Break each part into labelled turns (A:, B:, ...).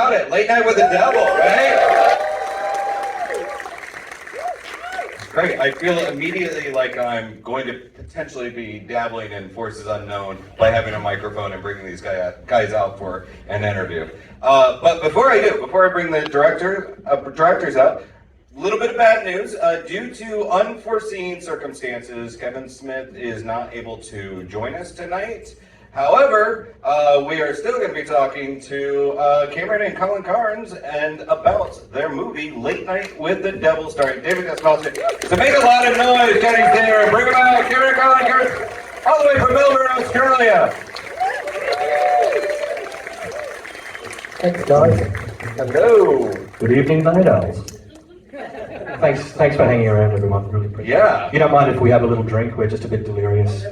A: got it. Late Night with the Devil, right? Great. I feel immediately like I'm going to potentially be dabbling in forces unknown by having a microphone and bringing these guys out for an interview. But before I bring the directors out, a little bit of bad news. Due to unforeseen circumstances, Kevin Smith is not able to join us tonight. However, we are still going to be talking to Cameron and Colin Cairnes and about their movie Late Night with the Devil, starring David Dastmalchian. So make a lot of noise, Jenny's there. Bring them out, Cameron and Colin Cairnes, all the way from Melbourne, Australia.
B: Thanks, guys.
A: Hello.
B: Good evening, Night Owls. Thanks for hanging around, everyone. Really appreciate it.
A: Yeah.
B: You don't mind if we have a little drink? We're just a bit delirious.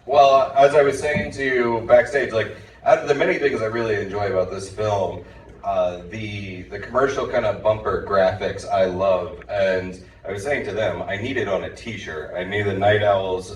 A: Well, as I was saying to you backstage, like, out of the many things I really enjoy about this film, the commercial kind of bumper graphics I love, and I was saying to them, I need it on a t-shirt. I need the Night Owls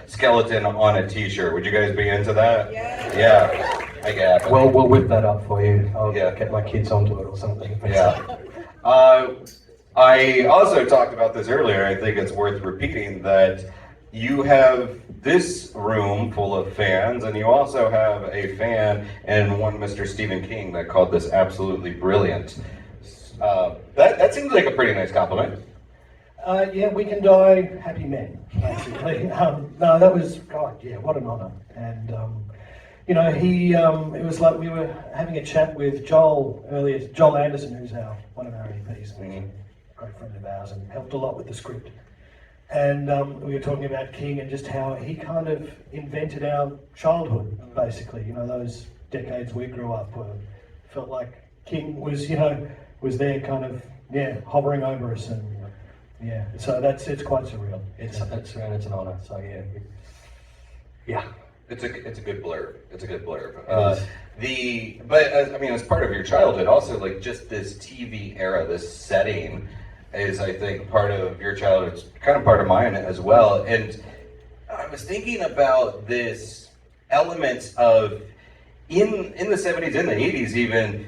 A: skeleton on a t-shirt. Would you guys be into that? Yeah. I get it.
B: Well, we'll whip that up for you. I'll get my kids onto it or something.
A: Yeah. I also talked about this earlier. I think it's worth repeating that you have this room full of fans, and you also have a fan and one Mr. Stephen King that called this absolutely brilliant. That seems like a pretty nice compliment.
C: Yeah, we can die happy men, basically. No, that was, God, yeah, what an honour. And, you know, it was like we were having a chat with Joel earlier, Joel Anderson, who's one of our EPs, a great friend of ours, and helped a lot with the script. And we were talking about King and just how he kind of invented our childhood, basically. You know, those decades we grew up felt like King was, was there kind of, hovering over us. And so it's quite surreal.
B: It's an honour, so yeah.
A: It's a good blurb. It's a good blurb. As part of your childhood, also like just this TV era, this setting is, I think, part of your childhood. It's kind of part of mine as well. And I was thinking about this element of in the 70s, in the 80s even,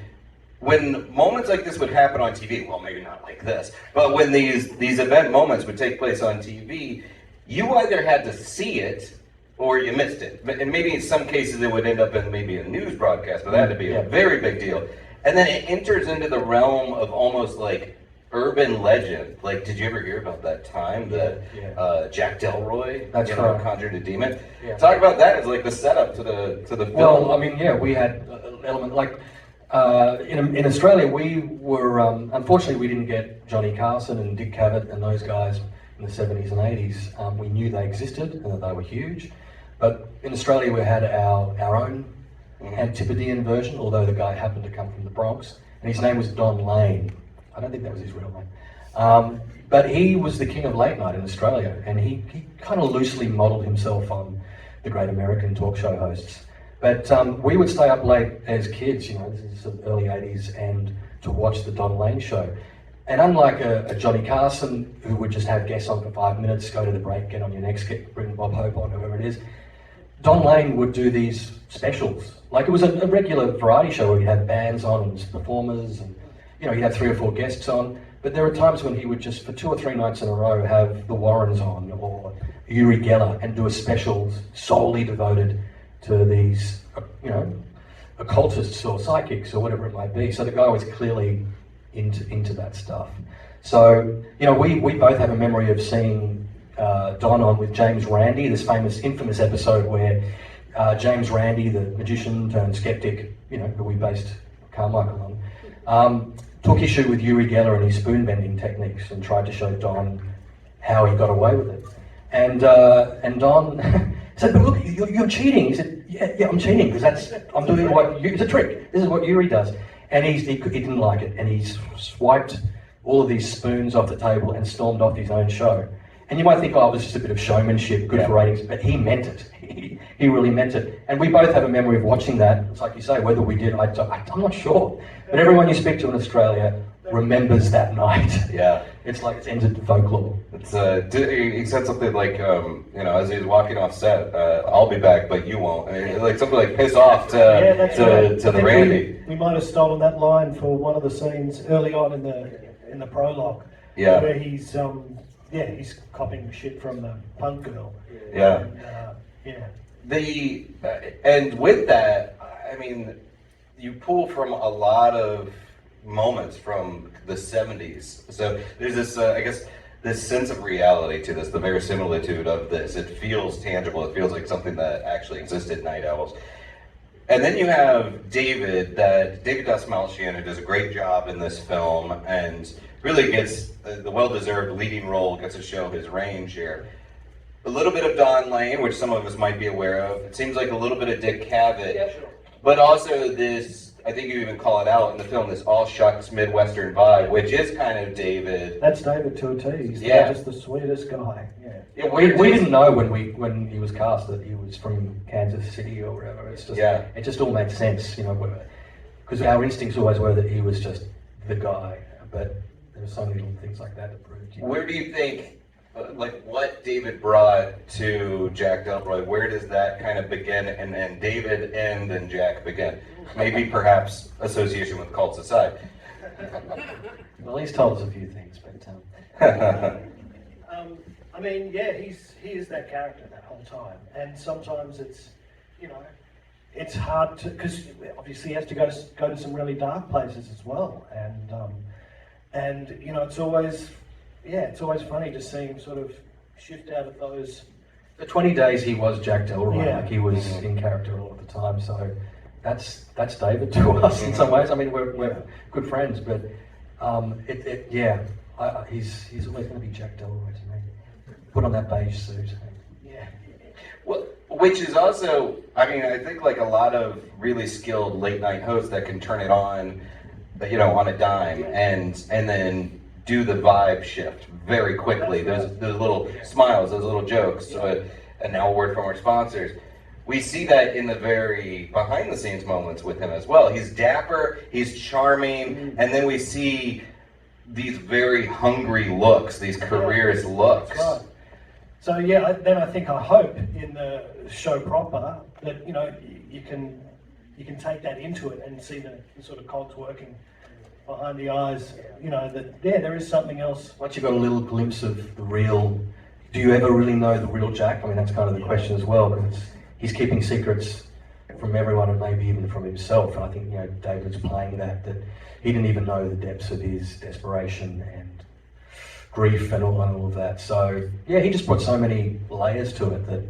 A: when moments like this would happen on TV, well, maybe not like this, but when these event moments would take place on TV, you either had to see it or you missed it. And maybe in some cases it would end up in maybe a news broadcast, but that had to be a very big deal. And then it enters into the realm of almost like urban legend. Like, did you ever hear about that time that Jack Delroy conjured a demon? Yeah. Talk about that as like the setup to the film.
B: Well, I mean, we had an element like in Australia. We were unfortunately we didn't get Johnny Carson and Dick Cavett and those guys in the 70s and 80s. We knew they existed and that they were huge, but in Australia we had our own Antipodean version. Although the guy happened to come from the Bronx, and his name was Don Lane. I don't think that was his real name. But he was the king of late night in Australia, and he kind of loosely modelled himself on the great American talk show hosts. But we would stay up late as kids, this is the early 80s, and to watch the Don Lane show. And unlike a Johnny Carson, who would just have guests on for 5 minutes, go to the break, get on your next skit, bring Bob Hope on, whoever it is, Don Lane would do these specials. Like it was a regular variety show where he'd have bands on and performers, and he'd have 3 or 4 guests on, but there were times when he would just, for 2 or 3 nights in a row, have the Warrens on, or Uri Geller, and do a special solely devoted to these, occultists or psychics or whatever it might be. So the guy was clearly into that stuff. So, we both have a memory of seeing Don on with James Randi, this infamous episode where James Randi, the magician turned skeptic, who we based Carmichael on, took issue with Uri Geller and his spoon bending techniques and tried to show Don how he got away with it. And Don said, "But look, you're cheating." He said, "Yeah, I'm cheating because I'm doing it's a trick. This is what Uri does." And he didn't like it, and he swiped all of these spoons off the table and stormed off his own show. And you might think, it was just a bit of showmanship, good for ratings, but he meant it. He really meant it. And we both have a memory of watching that. It's like you say, whether we did, I'm not sure. But everyone you speak to in Australia remembers that night.
A: Yeah.
B: it's like it's entered folklore.
A: It's he said something like, as he was walking off set, "I'll be back, but you won't." Like something like "piss off" to
C: That's right.
A: to the Randy.
C: We might have stolen that line for one of the scenes early on in the prologue.
A: Yeah.
C: Where he's he's copying shit from the punk girl.
A: Yeah.
C: And,
A: And with that, I mean, you pull from a lot of moments from the 70s. So there's this, I guess, this sense of reality to this, the verisimilitude of this. It feels tangible. It feels like something that actually existed, Night Owls. And then you have David Dastmalchian, who does a great job in this film and really gets the well-deserved leading role, gets to show his range here. A little bit of Don Lane, which some of us might be aware of. It seems like a little bit of Dick Cavett.
B: Yeah, sure.
A: But also this, I think you even call it out in the film, this all shucks Midwestern vibe, which is kind of David.
C: that's David to a T. He's just the sweetest guy.
A: Yeah,
B: We didn't know when he was cast that he was from Kansas City or wherever. It's just it just all made sense, because our instincts always were that he was just the guy. But there were so many little things like that that proved.
A: Where do you think, what David brought to Jack Delroy, where does that kind of begin, and then David end and Jack begin? Maybe perhaps association with cults aside.
B: Well, he's told us a few things, but
C: I mean, he is that character that whole time, and sometimes it's, it's hard to, because obviously he has to go to some really dark places as well, and it's always funny to see him sort of shift out of those.
B: the 20 days he was Jack Delroy,
C: Yeah.
B: like he was in character all of the time. So that's David to us in some ways. I mean, we're good friends, but he's always going to be Jack Delroy to me. Put on that beige suit.
C: Yeah.
A: Well, which is also, I mean, I think like a lot of really skilled late night hosts that can turn it on, on a dime and then do the vibe shift very quickly. Those little smiles, those little jokes. And now a word from our sponsors. We see that in the very behind the scenes moments with him as well. He's dapper, he's charming, and then we see these very hungry looks, these careerist looks.
C: That's right. So I hope in the show proper that you can take that into it and see the sort of cogs working behind the eyes. There is something else.
B: Once you've got a little glimpse of the real, do you ever really know the real Jack? I mean, that's kind of the question as well, because he's keeping secrets from everyone and maybe even from himself. And I think David's playing that he didn't even know the depths of his desperation and grief and all of that. So he just brought so many layers to it that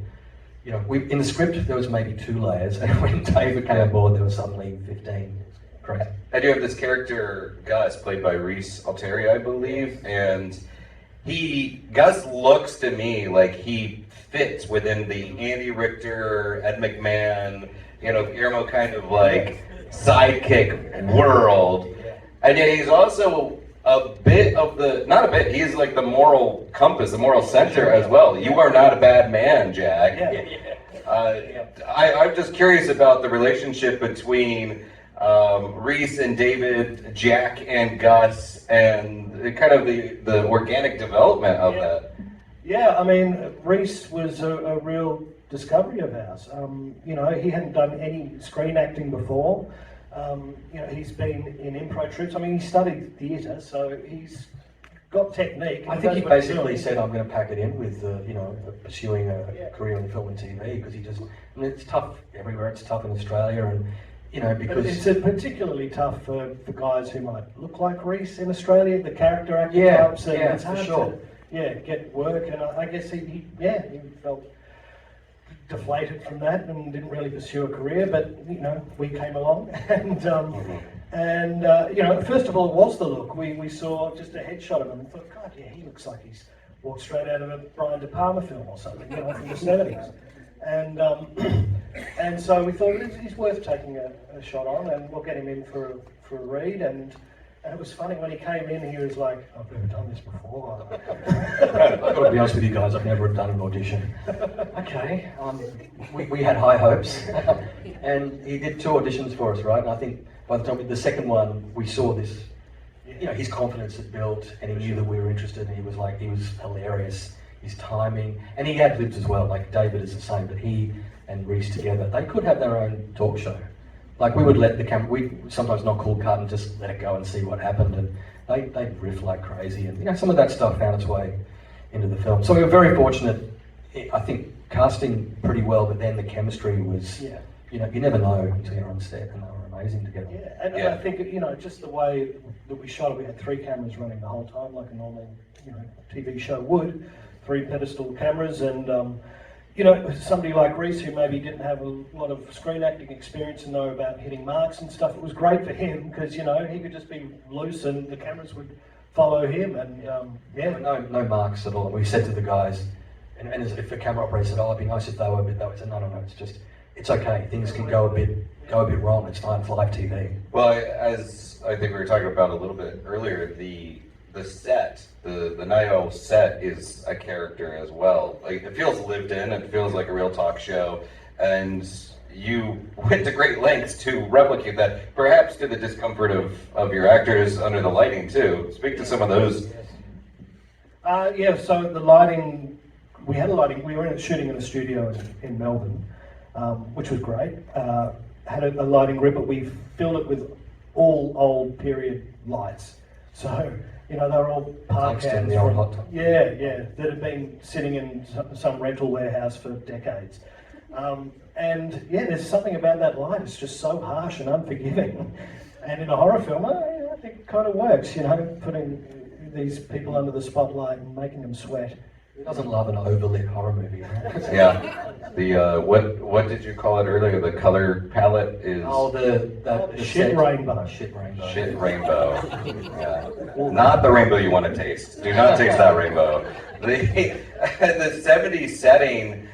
B: in the script there was maybe 2 layers, and when David came on board there was suddenly 15. Crazy.
A: I do have this character Gus, played by Rhys Alteria, I believe, and Gus looks to me like he fits within the Andy Richter, Ed McMahon, Guillermo kind of like sidekick world, and yet he's also a bit of he's like the moral compass, the moral center as well. You are not a bad man, Jack. I'm just curious about the relationship between Rhys and David, Jack and Gus, and kind of the organic development of that.
C: Yeah, I mean, Rhys was a real discovery of ours. He hadn't done any screen acting before. He's been in improv trips. I mean, he studied theatre, so he's got technique.
B: I think he basically said, "I'm going to pack it in with, pursuing a career in film and TV," because it's tough everywhere. It's tough in Australia, and because
C: it's particularly tough for guys who might look like Rhys in Australia. The character acting
B: Yeah,
C: types, and
B: yeah,
C: it's
B: for
C: hard
B: sure.
C: to get work. And I guess he felt deflated from that and didn't really pursue a career. But we came along, and first of all, it was the look. We saw just a headshot of him and thought, God, he looks like he's walked straight out of a Brian De Palma film or something, from the 70s. And so we thought he's worth taking a shot on, and we'll get him in for a read. And it was funny when he came in, he was like, "I've never done this before."
B: I've got to be honest with you guys, I've never done an audition. Okay, we had high hopes, and he did 2 auditions for us, right? And I think by the time the second one, we saw this you know, his confidence had built, and he knew that we were interested, and he was hilarious. His timing, and he had libs as well. Like David is the same, but he and Reese together, they could have their own talk show. Like we would let the camera, we sometimes not call cut and just let it go and see what happened, and they'd riff like crazy, and you know, some of that stuff found its way into the film. So we were very fortunate, I think, casting pretty well, but then the chemistry was, you know, you never know until you're on set, and they were amazing together.
C: Yeah, and I think, you know, just the way that we shot it, we had 3 cameras running the whole time, like a normal, you know, TV show would. 3 pedestal cameras, and you know, somebody like Reese, who maybe didn't have a lot of screen acting experience and know about hitting marks and stuff, it was great for him because, you know, he could just be loose and the cameras would follow him, and
B: no marks at all. We said to the guys, and if the camera operator said, "Oh, it'd be nice if they were a bit," they would say, "No, it's okay. Things can go a bit wrong. It's fine. It's live TV."
A: Well, as I think we were talking about a little bit earlier, the set, the Night Owl set is a character as well. Like, it feels lived in, it feels like a real talk show, and you went to great lengths to replicate that, perhaps to the discomfort of your actors under the lighting too. Speak to some of those.
C: So the lighting, we were shooting in a studio in Melbourne, which was great. Had a lighting grid, but we filled it with all old period lights. So, you know, they were all park cans. That have been sitting in some rental warehouse for decades. And there's something about that light. It's just so harsh and unforgiving. And in a horror film, I think it kind of works, you know, putting these people under the spotlight and making them sweat.
B: Who doesn't love an overlit horror movie, right?
A: Yeah. The what did you call it earlier? The color palette is
C: the shit rainbow.
B: Shit rainbow.
A: Shit rainbow. Yeah. Not the rainbow you want to taste. Do not taste that rainbow. The 70s setting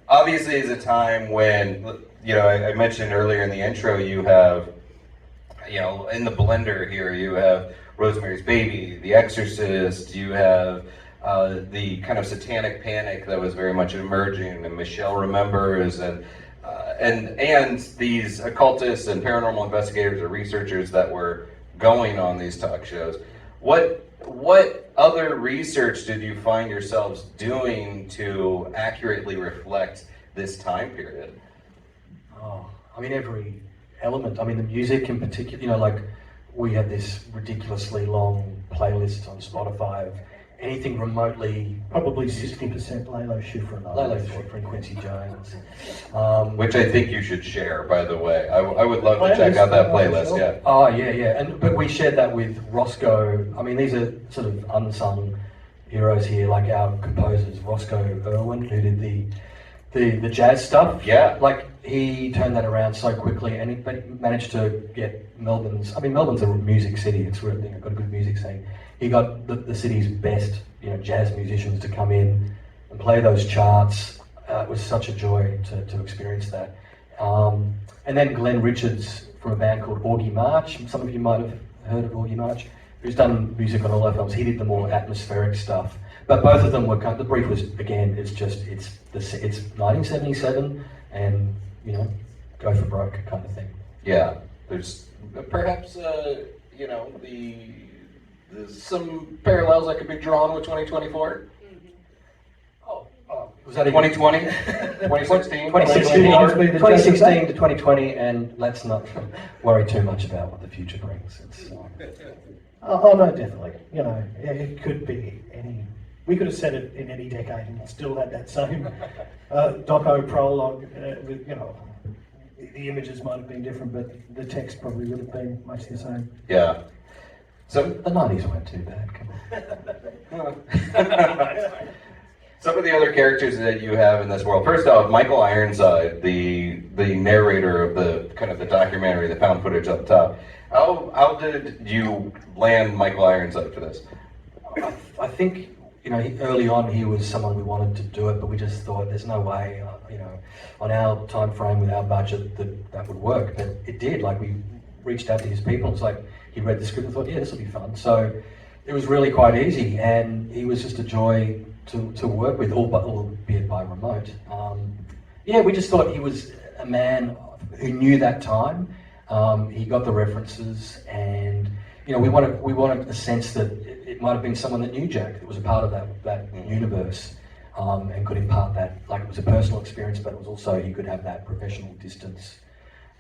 A: obviously is a time when, you know, I mentioned earlier in the intro, you have, you know, in the blender here, you have Rosemary's Baby, The Exorcist, you have the kind of satanic panic that was very much emerging, and Michelle Remembers, and these occultists and paranormal investigators or researchers that were going on these talk shows. What other research did you find yourselves doing to accurately reflect this time period?
B: Oh, I mean, every element. I mean, the music in particular, you know, like we had this ridiculously long playlist on Spotify of anything remotely,
C: probably 60% Lalo Schifrin
B: and Quincy Jones.
A: Which I think you should share, by the way. I would love to check out that playlist,
B: sure.
A: Yeah.
B: Oh, yeah. But we shared that with Roscoe. I mean, these are sort of unsung heroes here, like our composers, Roscoe Irwin, who did the jazz stuff.
A: Yeah.
B: Like, he turned that around so quickly, and he managed to get Melbourne's a music city. It's really got a good music scene. He got the city's best, you know, jazz musicians to come in and play those charts. It was such a joy to experience that. And then Glenn Richards from a band called Augie March. Some of you might have heard of Augie March, who's done music on all our films. He did the more atmospheric stuff. But both of them were the brief was, again, it's 1977, and, you know, go for broke kind of thing.
A: Yeah, there's perhaps you know, there's some parallels that could be drawn with 2024.
B: Was that
A: 2020? 2016?
B: 2016 to 2020, and let's not worry too much about what the future brings.
C: Oh no, definitely. You know, it could be any. We could have said it in any decade and still had that same doco prologue. With, you know, the images might have been different, but the text probably would have been much the same.
A: Yeah. So
B: the 90s weren't too bad. Come on.
A: Some of the other characters that you have in this world. First off, Michael Ironside, the narrator of the kind of the documentary, the found footage up top. How did you land Michael Ironside for this?
B: I think, you know, early on he was someone we wanted to do it, but we just thought there's no way, you know, on our time frame with our budget that would work. But it did. Like, we reached out to his people. It's like he read the script and thought, yeah, this will be fun. So it was really quite easy, and he was just a joy to work with, albeit by remote. We just thought he was a man who knew that time. He got the references, and we wanted a sense that it might have been someone that knew Jack, that was a part of that universe, and could impart that, like it was a personal experience, but it was also, he could have that professional distance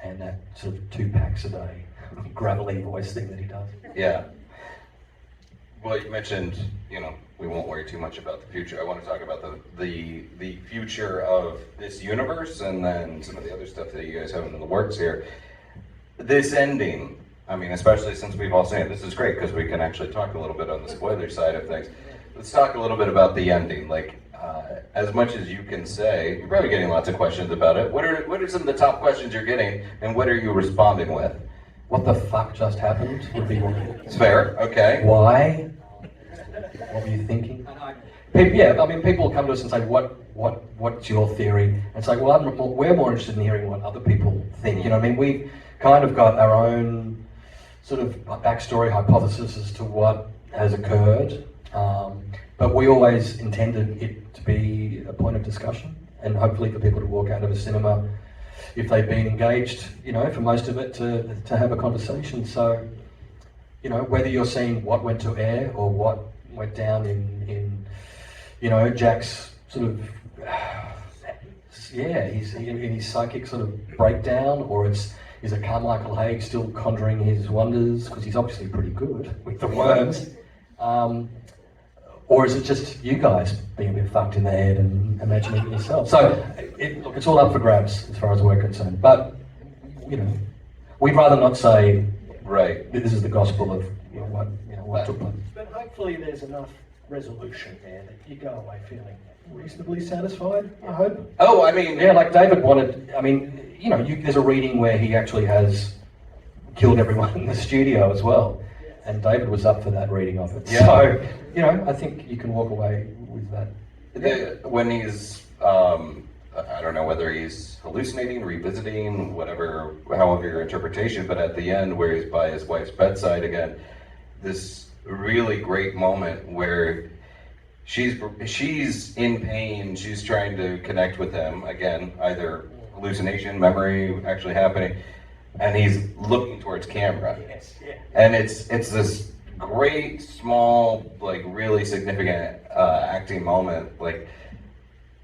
B: and that sort of 2 packs a day gravelly voice thing that he does.
A: Yeah. Well, you mentioned, we won't worry too much about the future. I want to talk about the future of this universe, and then some of the other stuff that you guys have in the works here. This ending, I mean, especially since we've all seen it, this is great because we can actually talk a little bit on the spoiler side of things. Let's talk a little bit about the ending. Like, as much as you can say, you're probably getting lots of questions about it. What are some of the top questions you're getting, and what are you responding with?
B: What the fuck just happened would be one.
A: It's fair, okay.
B: Why? What were you thinking? People come to us and say, what's your theory? And it's like, well, we're more interested in hearing what other people think. We've kind of got our own sort of backstory hypothesis as to what has occurred, but we always intended it to be a point of discussion, and hopefully for people to walk out of a cinema, if they've been engaged, for most of it, to have a conversation. So, whether you're seeing what went to air or what went down in Jack's sort of, he's in his psychic sort of breakdown, or is it Carmichael Haig still conjuring his wonders, because he's obviously pretty good with the worms, or is it just you guys being a bit fucked in the head and imagining it yourself? So, look, it's all up for grabs as far as we're concerned, but, we'd rather not say,
A: right,
B: this is the gospel of what took place.
C: But hopefully there's enough resolution there that you go away feeling reasonably satisfied, I hope.
A: Oh, I mean...
B: Yeah, like David wanted, there's a reading where he actually has killed everyone in the studio as well. And David was up for that reading of it.
A: Yeah.
B: So, I think you can walk away with that.
A: When he's, I don't know whether he's hallucinating, revisiting, however your interpretation, but at the end where he's by his wife's bedside again, this really great moment where she's in pain, she's trying to connect with him, again, either hallucination, memory actually happening, and he's looking towards camera.
C: Yes, yeah.
A: And it's this great, small, like really significant acting moment. Like,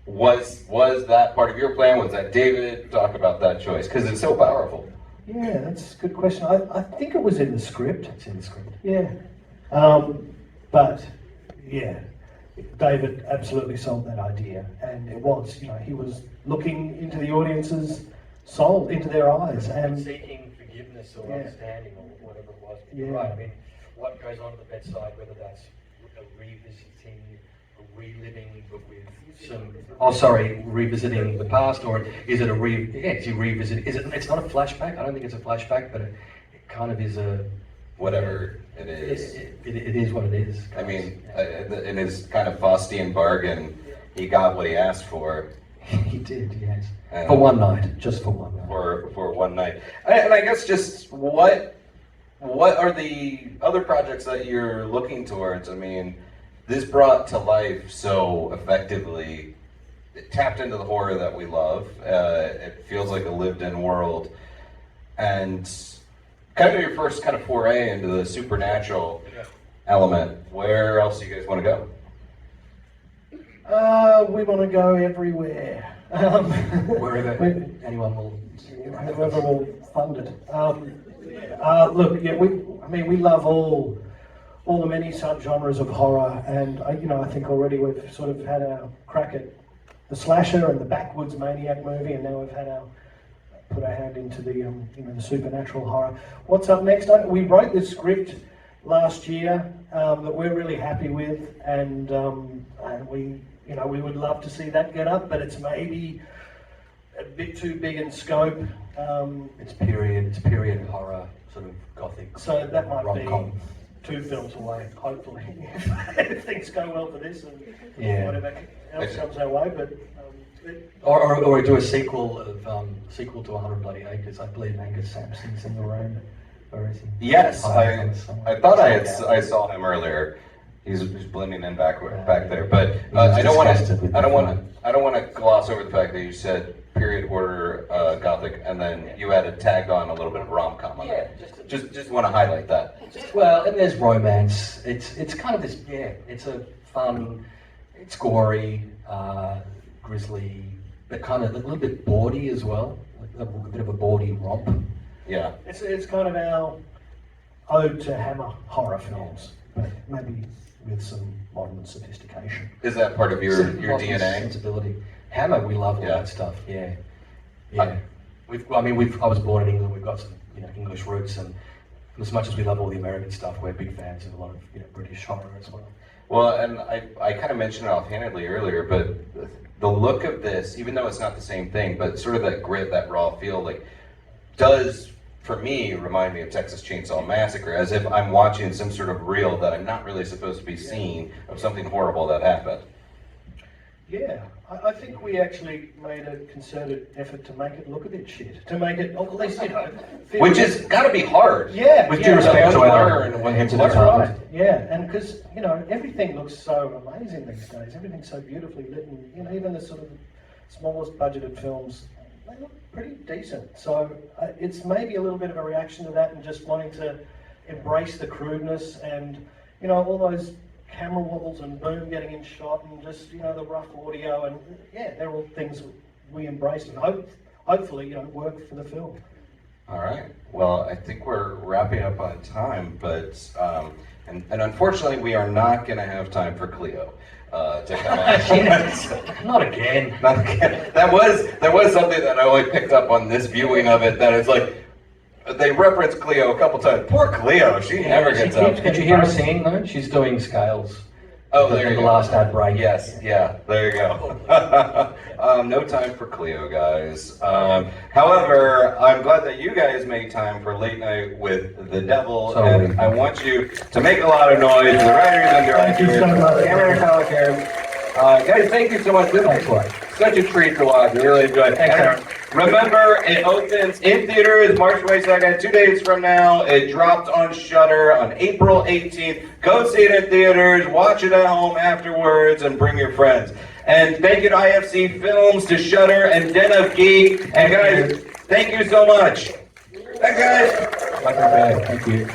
A: was that part of your plan? Was that David? Talk about that choice, because it's so powerful.
C: Yeah, that's a good question. I think it was in the script.
B: It's in the script.
C: Yeah. But, yeah, David absolutely sold that idea. And it was, he was looking into the audience's soul, into their eyes. And
B: seeking forgiveness or
C: Yeah.
B: understanding or whatever it was.
C: Yeah.
B: You're right. What goes on at the bedside, whether that's a revisiting, a reliving, but with some... revisiting the past, or is it is he revisiting? It's not a flashback. I don't think it's a flashback, but it kind of is a...
A: Whatever it is.
B: It is what it is.
A: I mean, in his kind of Faustian bargain, he got what he asked for.
B: He did, yes. For one night, just for one night.
A: For one night. And I guess just what are the other projects that you're looking towards? I mean, this brought to life so effectively, it tapped into the horror that we love. It feels like a lived-in world. And kind of your first kind of foray into the supernatural element. Where else do you guys want to go?
C: We want to go everywhere.
B: Wherever anyone will...
C: Whoever will fund it. Look, yeah, we love all the many subgenres of horror, and I think already we've sort of had our crack at the slasher and the backwoods maniac movie, and now we've had put our hand into the the supernatural horror. What's up next? We wrote this script last year that we're really happy with, and we would love to see that get up, but it's maybe a bit too big in scope.
B: It's period horror, sort of gothic.
C: So that might
B: rom-com.
C: be 2 films away, hopefully, if things go well for this and whatever else comes our way. But
B: or do a sequel to 100 Bloody Acres. I believe Angus Sampson's in the room. Where is he?
A: Yes, I thought I saw him earlier. He's blending in back there, but I don't want to gloss over the fact that you said period horror, gothic, and then you added tagged on a little bit of rom-com on it. Just want to highlight that.
B: Well, and there's romance. It's kind of this, it's a fun, it's gory, grisly, but kind of a little bit bawdy as well, a bit of a bawdy romp.
A: Yeah.
C: It's kind of our ode to Hammer horror films, but maybe with some modern sophistication.
A: Is that part of your
B: Modern
A: DNA?
B: sensibility. Hammer, we love all
A: Yeah.
B: that stuff. Yeah. I was born in England. We've got some, English roots, and as much as we love all the American stuff, we're big fans of a lot of, British horror as well.
A: Well, and I kind of mentioned it offhandedly earlier, but the look of this, even though it's not the same thing, but sort of that grit, that raw feel, like, does, for me, remind me of Texas Chainsaw Massacre, as if I'm watching some sort of reel that I'm not really supposed to be seeing of something horrible that happened.
C: Yeah, I think we actually made a concerted effort to make it look a bit shit, to make it, at least, feel
A: Which has got to be hard.
C: Yeah,
B: With
C: yeah,
B: due respect to
A: learn
B: our
A: when
B: heads of
A: learn.
B: department.
C: right. Yeah, and because, everything looks so amazing these days, everything's so beautifully lit, and, even the sort of smallest budgeted films, they look pretty decent. So it's maybe a little bit of a reaction to that and just wanting to embrace the crudeness and, all those camera wobbles and boom getting in shot and just, the rough audio, and they're all things we embrace and hopefully, work for the film.
A: All right. Well, I think we're wrapping up on time, but and unfortunately, we are not going to have time for Cleo to come on.
B: Not again.
A: Not again. There was something that I only picked up on this viewing of it, that it's like they reference Cleo a couple times. Poor Cleo, she never gets up.
B: Did you hear her singing though? She's doing scales.
A: Oh, there you
B: the
A: go.
B: last ad break.
A: Yes, yeah, there you go. No time for Cleo, guys. However, I'm glad that you guys made time for Late Night with the Devil,
B: So
A: and I want you to make a lot of noise for the writers and directors.
C: Thank you so much.
A: Cameron and Colin Cairnes. Guys, thank you so much. This
B: Thanks,
A: was such a treat to watch. I really enjoyed it.
B: Thanks,
A: And
B: Aaron.
A: remember, it opens in theaters March 22nd, 2 days from now. It drops on Shudder on April 18th. Go see it in theaters, watch it at home afterwards, and bring your friends. And thank you to IFC Films, to Shudder, and Den of Geek. And guys, thank you so much. Thanks, guys.
B: Like a bag. Thank you.